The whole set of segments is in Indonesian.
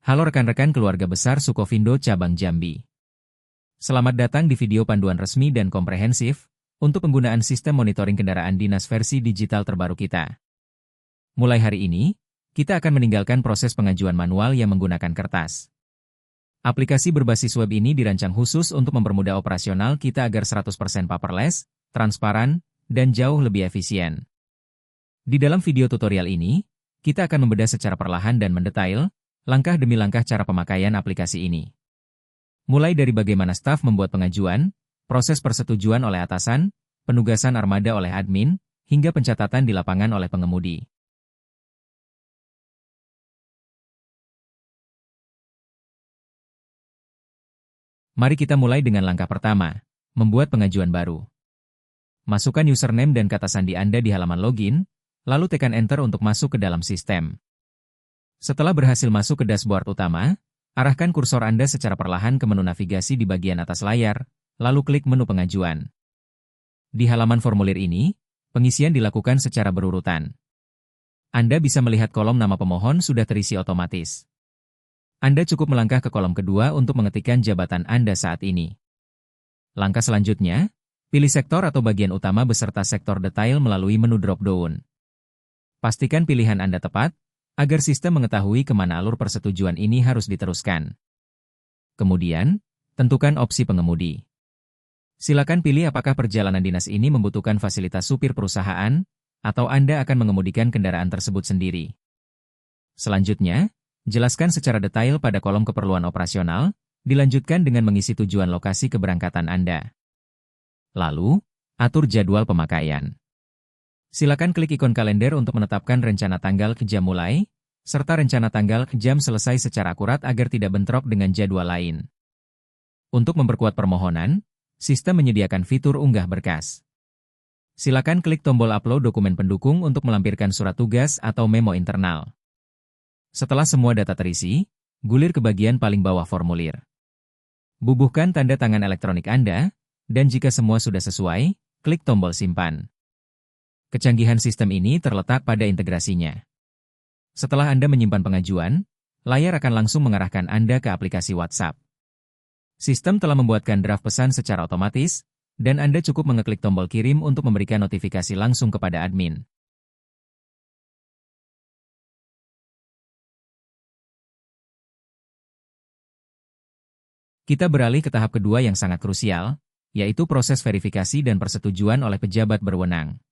Halo rekan-rekan keluarga besar Sukovindo Cabang Jambi. Selamat datang di video panduan resmi dan komprehensif untuk penggunaan sistem monitoring kendaraan dinas versi digital terbaru kita. Mulai hari ini, kita akan meninggalkan proses pengajuan manual yang menggunakan kertas. Aplikasi berbasis web ini dirancang khusus untuk mempermudah operasional kita agar 100% paperless, transparan, dan jauh lebih efisien. Di dalam video tutorial ini, kita akan membedah secara perlahan dan mendetail, langkah demi langkah cara pemakaian aplikasi ini. Mulai dari bagaimana staf membuat pengajuan, proses persetujuan oleh atasan, penugasan armada oleh admin, hingga pencatatan di lapangan oleh pengemudi. Mari kita mulai dengan langkah pertama, membuat pengajuan baru. Masukkan username dan kata sandi Anda di halaman login, lalu tekan Enter untuk masuk ke dalam sistem. Setelah berhasil masuk ke dashboard utama, arahkan kursor Anda secara perlahan ke menu navigasi di bagian atas layar, lalu klik menu pengajuan. Di halaman formulir ini, pengisian dilakukan secara berurutan. Anda bisa melihat kolom nama pemohon sudah terisi otomatis. Anda cukup melangkah ke kolom kedua untuk mengetikkan jabatan Anda saat ini. Langkah selanjutnya, pilih sektor atau bagian utama beserta sektor detail melalui menu drop-down. Pastikan pilihan Anda tepat, agar sistem mengetahui kemana alur persetujuan ini harus diteruskan. Kemudian, tentukan opsi pengemudi. Silakan pilih apakah perjalanan dinas ini membutuhkan fasilitas supir perusahaan, atau Anda akan mengemudikan kendaraan tersebut sendiri. Selanjutnya, jelaskan secara detail pada kolom keperluan operasional, dilanjutkan dengan mengisi tujuan lokasi keberangkatan Anda. Lalu, atur jadwal pemakaian. Silakan klik ikon kalender untuk menetapkan rencana tanggal ke jam mulai, serta rencana tanggal ke jam selesai secara akurat agar tidak bentrok dengan jadwal lain. Untuk memperkuat permohonan, sistem menyediakan fitur unggah berkas. Silakan klik tombol upload dokumen pendukung untuk melampirkan surat tugas atau memo internal. Setelah semua data terisi, gulir ke bagian paling bawah formulir. Bubuhkan tanda tangan elektronik Anda, dan jika semua sudah sesuai, klik tombol simpan. Kecanggihan sistem ini terletak pada integrasinya. Setelah Anda menyimpan pengajuan, layar akan langsung mengarahkan Anda ke aplikasi WhatsApp. Sistem telah membuatkan draft pesan secara otomatis, dan Anda cukup mengeklik tombol kirim untuk memberikan notifikasi langsung kepada admin. Kita beralih ke tahap kedua yang sangat krusial, yaitu proses verifikasi dan persetujuan oleh pejabat berwenang.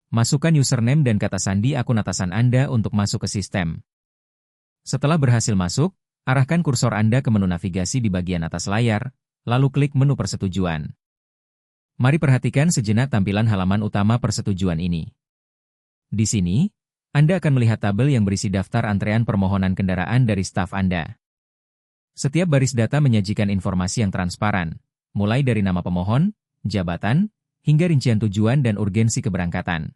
Masukkan username dan kata sandi akun atasan Anda untuk masuk ke sistem. Setelah berhasil masuk, arahkan kursor Anda ke menu navigasi di bagian atas layar, lalu klik menu persetujuan. Mari perhatikan sejenak tampilan halaman utama persetujuan ini. Di sini, Anda akan melihat tabel yang berisi daftar antrean permohonan kendaraan dari staf Anda. Setiap baris data menyajikan informasi yang transparan, mulai dari nama pemohon, jabatan, hingga rincian tujuan dan urgensi keberangkatan.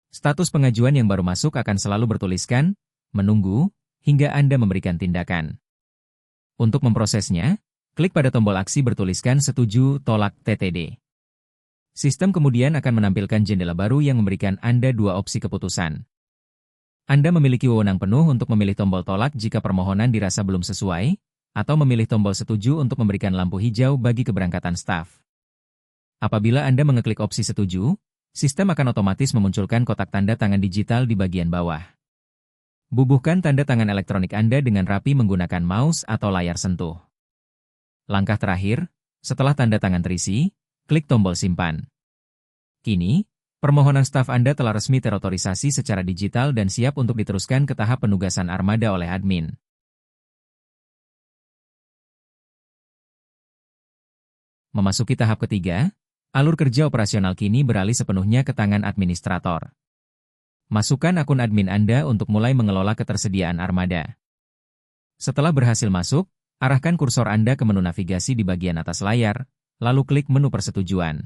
Status pengajuan yang baru masuk akan selalu bertuliskan, menunggu, hingga Anda memberikan tindakan. Untuk memprosesnya, klik pada tombol aksi bertuliskan setuju tolak TTD. Sistem kemudian akan menampilkan jendela baru yang memberikan Anda dua opsi keputusan. Anda memiliki wewenang penuh untuk memilih tombol tolak jika permohonan dirasa belum sesuai, atau memilih tombol setuju untuk memberikan lampu hijau bagi keberangkatan staf. Apabila Anda mengeklik opsi setuju, sistem akan otomatis memunculkan kotak tanda tangan digital di bagian bawah. Bubuhkan tanda tangan elektronik Anda dengan rapi menggunakan mouse atau layar sentuh. Langkah terakhir, setelah tanda tangan terisi, klik tombol simpan. Kini, permohonan staf Anda telah resmi terotorisasi secara digital dan siap untuk diteruskan ke tahap penugasan armada oleh admin. Memasuki tahap ketiga, alur kerja operasional kini beralih sepenuhnya ke tangan administrator. Masukkan akun admin Anda untuk mulai mengelola ketersediaan armada. Setelah berhasil masuk, arahkan kursor Anda ke menu navigasi di bagian atas layar, lalu klik menu persetujuan.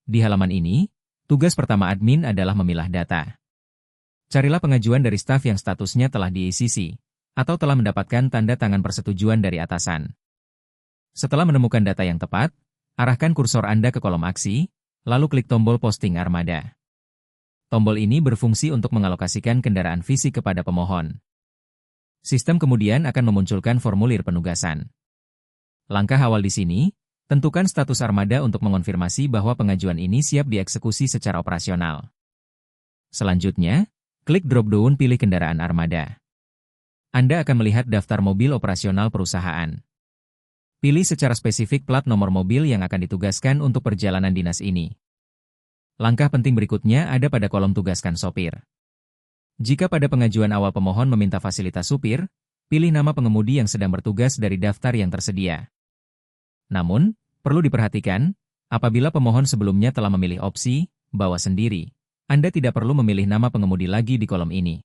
Di halaman ini, tugas pertama admin adalah memilah data. Carilah pengajuan dari staf yang statusnya telah di-ICC, atau telah mendapatkan tanda tangan persetujuan dari atasan. Setelah menemukan data yang tepat, arahkan kursor Anda ke kolom aksi, lalu klik tombol posting armada. Tombol ini berfungsi untuk mengalokasikan kendaraan fisik kepada pemohon. Sistem kemudian akan memunculkan formulir penugasan. Langkah awal di sini, tentukan status armada untuk mengonfirmasi bahwa pengajuan ini siap dieksekusi secara operasional. Selanjutnya, klik drop-down pilih kendaraan armada. Anda akan melihat daftar mobil operasional perusahaan. Pilih secara spesifik plat nomor mobil yang akan ditugaskan untuk perjalanan dinas ini. Langkah penting berikutnya ada pada kolom tugaskan sopir. Jika pada pengajuan awal pemohon meminta fasilitas supir, pilih nama pengemudi yang sedang bertugas dari daftar yang tersedia. Namun, perlu diperhatikan, apabila pemohon sebelumnya telah memilih opsi bawa sendiri, Anda tidak perlu memilih nama pengemudi lagi di kolom ini.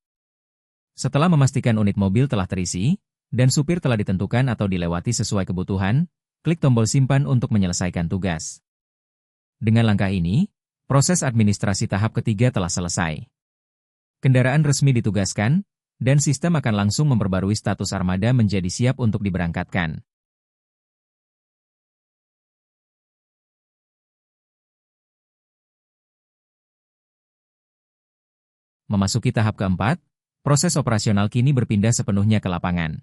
Setelah memastikan unit mobil telah terisi, dan supir telah ditentukan atau dilewati sesuai kebutuhan, klik tombol simpan untuk menyelesaikan tugas. Dengan langkah ini, proses administrasi tahap ketiga telah selesai. Kendaraan resmi ditugaskan, dan sistem akan langsung memperbarui status armada menjadi siap untuk diberangkatkan. Memasuki tahap keempat, proses operasional kini berpindah sepenuhnya ke lapangan.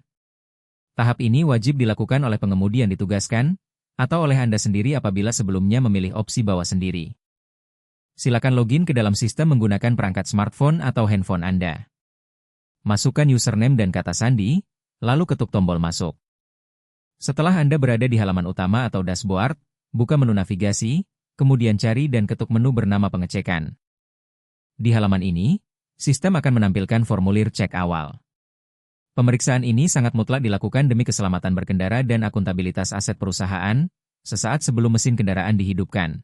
Tahap ini wajib dilakukan oleh pengemudi yang ditugaskan, atau oleh Anda sendiri apabila sebelumnya memilih opsi bawa sendiri. Silakan login ke dalam sistem menggunakan perangkat smartphone atau handphone Anda. Masukkan username dan kata sandi, lalu ketuk tombol masuk. Setelah Anda berada di halaman utama atau dashboard, buka menu navigasi, kemudian cari dan ketuk menu bernama pengecekan. Di halaman ini, sistem akan menampilkan formulir cek awal. Pemeriksaan ini sangat mutlak dilakukan demi keselamatan berkendara dan akuntabilitas aset perusahaan, sesaat sebelum mesin kendaraan dihidupkan.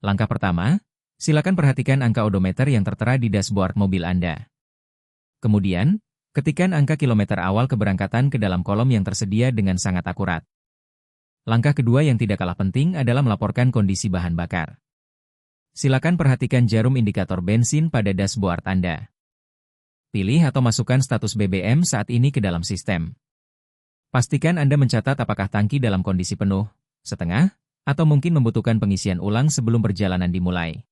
Langkah pertama, silakan perhatikan angka odometer yang tertera di dashboard mobil Anda. Kemudian, ketikkan angka kilometer awal keberangkatan ke dalam kolom yang tersedia dengan sangat akurat. Langkah kedua yang tidak kalah penting adalah melaporkan kondisi bahan bakar. Silakan perhatikan jarum indikator bensin pada dashboard Anda. Pilih atau masukkan status BBM saat ini ke dalam sistem. Pastikan Anda mencatat apakah tangki dalam kondisi penuh, setengah, atau mungkin membutuhkan pengisian ulang sebelum perjalanan dimulai.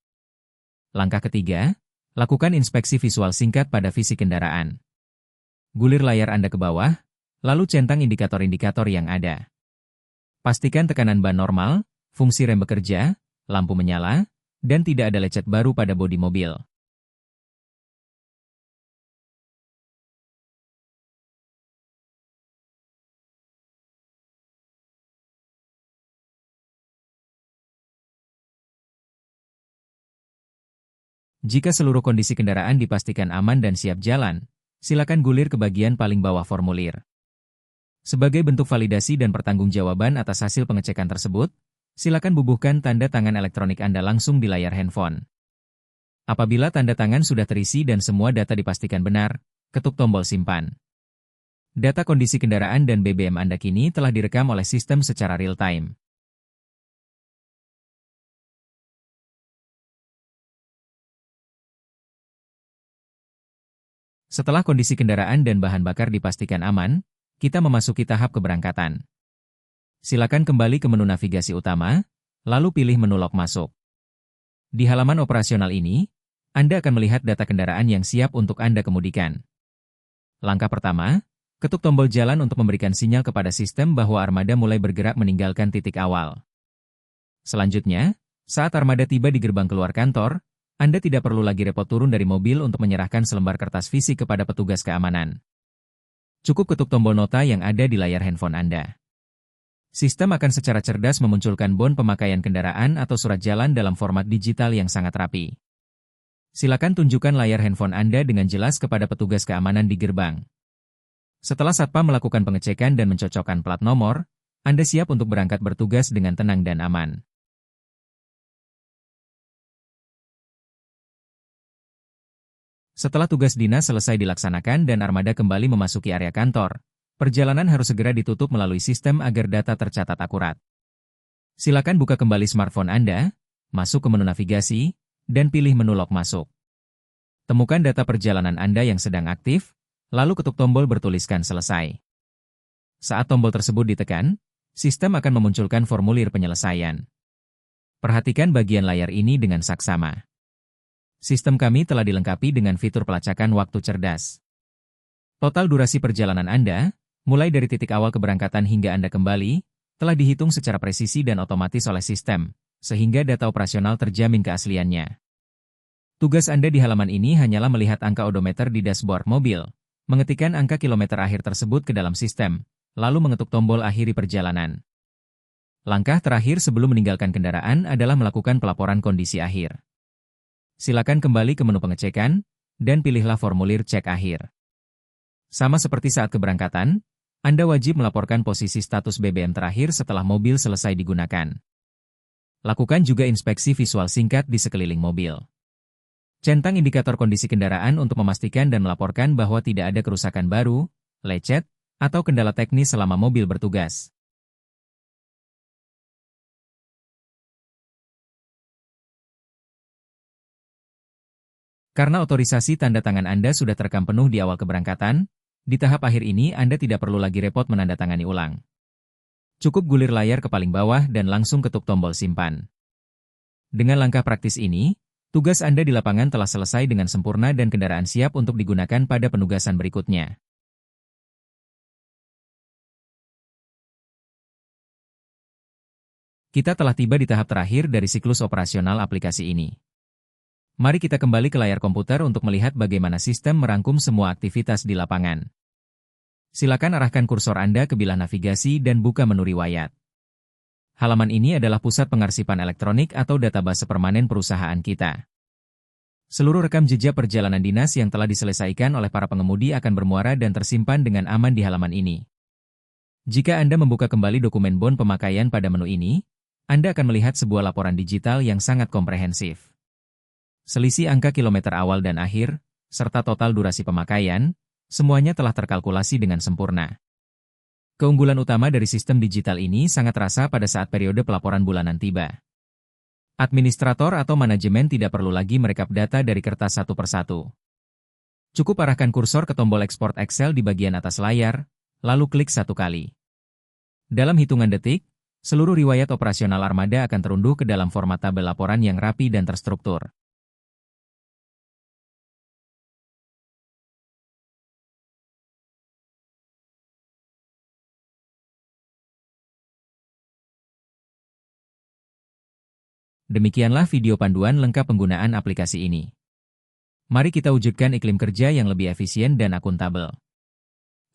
Langkah ketiga, lakukan inspeksi visual singkat pada fisik kendaraan. Gulir layar Anda ke bawah, lalu centang indikator-indikator yang ada. Pastikan tekanan ban normal, fungsi rem bekerja, lampu menyala, dan tidak ada lecet baru pada bodi mobil. Jika seluruh kondisi kendaraan dipastikan aman dan siap jalan, silakan gulir ke bagian paling bawah formulir. Sebagai bentuk validasi dan pertanggungjawaban atas hasil pengecekan tersebut, silakan bubuhkan tanda tangan elektronik Anda langsung di layar handphone. Apabila tanda tangan sudah terisi dan semua data dipastikan benar, ketuk tombol simpan. Data kondisi kendaraan dan BBM Anda kini telah direkam oleh sistem secara real-time. Setelah kondisi kendaraan dan bahan bakar dipastikan aman, kita memasuki tahap keberangkatan. Silakan kembali ke menu navigasi utama, lalu pilih menu log masuk. Di halaman operasional ini, Anda akan melihat data kendaraan yang siap untuk Anda kemudikan. Langkah pertama, ketuk tombol jalan untuk memberikan sinyal kepada sistem bahwa armada mulai bergerak meninggalkan titik awal. Selanjutnya, saat armada tiba di gerbang keluar kantor, Anda tidak perlu lagi repot turun dari mobil untuk menyerahkan selembar kertas fisik kepada petugas keamanan. Cukup ketuk tombol nota yang ada di layar handphone Anda. Sistem akan secara cerdas memunculkan bon pemakaian kendaraan atau surat jalan dalam format digital yang sangat rapi. Silakan tunjukkan layar handphone Anda dengan jelas kepada petugas keamanan di gerbang. Setelah Satpam melakukan pengecekan dan mencocokkan plat nomor, Anda siap untuk berangkat bertugas dengan tenang dan aman. Setelah tugas dinas selesai dilaksanakan dan armada kembali memasuki area kantor, perjalanan harus segera ditutup melalui sistem agar data tercatat akurat. Silakan buka kembali smartphone Anda, masuk ke menu navigasi, dan pilih menu log masuk. Temukan data perjalanan Anda yang sedang aktif, lalu ketuk tombol bertuliskan selesai. Saat tombol tersebut ditekan, sistem akan memunculkan formulir penyelesaian. Perhatikan bagian layar ini dengan saksama. Sistem kami telah dilengkapi dengan fitur pelacakan waktu cerdas. Total durasi perjalanan Anda, mulai dari titik awal keberangkatan hingga Anda kembali, telah dihitung secara presisi dan otomatis oleh sistem, sehingga data operasional terjamin keasliannya. Tugas Anda di halaman ini hanyalah melihat angka odometer di dashboard mobil, mengetikkan angka kilometer akhir tersebut ke dalam sistem, lalu mengetuk tombol akhiri perjalanan. Langkah terakhir sebelum meninggalkan kendaraan adalah melakukan pelaporan kondisi akhir. Silakan kembali ke menu pengecekan, dan pilihlah formulir cek akhir. Sama seperti saat keberangkatan, Anda wajib melaporkan posisi status BBM terakhir setelah mobil selesai digunakan. Lakukan juga inspeksi visual singkat di sekeliling mobil. Centang indikator kondisi kendaraan untuk memastikan dan melaporkan bahwa tidak ada kerusakan baru, lecet, atau kendala teknis selama mobil bertugas. Karena otorisasi tanda tangan Anda sudah terekam penuh di awal keberangkatan, di tahap akhir ini Anda tidak perlu lagi repot menandatangani ulang. Cukup gulir layar ke paling bawah dan langsung ketuk tombol simpan. Dengan langkah praktis ini, tugas Anda di lapangan telah selesai dengan sempurna dan kendaraan siap untuk digunakan pada penugasan berikutnya. Kita telah tiba di tahap terakhir dari siklus operasional aplikasi ini. Mari kita kembali ke layar komputer untuk melihat bagaimana sistem merangkum semua aktivitas di lapangan. Silakan arahkan kursor Anda ke bilah navigasi dan buka menu riwayat. Halaman ini adalah pusat pengarsipan elektronik atau database permanen perusahaan kita. Seluruh rekam jejak perjalanan dinas yang telah diselesaikan oleh para pengemudi akan bermuara dan tersimpan dengan aman di halaman ini. Jika Anda membuka kembali dokumen bon pemakaian pada menu ini, Anda akan melihat sebuah laporan digital yang sangat komprehensif. Selisih angka kilometer awal dan akhir, serta total durasi pemakaian, semuanya telah terkalkulasi dengan sempurna. Keunggulan utama dari sistem digital ini sangat terasa pada saat periode pelaporan bulanan tiba. Administrator atau manajemen tidak perlu lagi merekap data dari kertas satu persatu. Cukup arahkan kursor ke tombol ekspor Excel di bagian atas layar, lalu klik satu kali. Dalam hitungan detik, seluruh riwayat operasional armada akan terunduh ke dalam format tabel laporan yang rapi dan terstruktur. Demikianlah video panduan lengkap penggunaan aplikasi ini. Mari kita wujudkan iklim kerja yang lebih efisien dan akuntabel.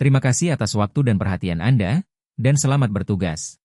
Terima kasih atas waktu dan perhatian Anda, dan selamat bertugas.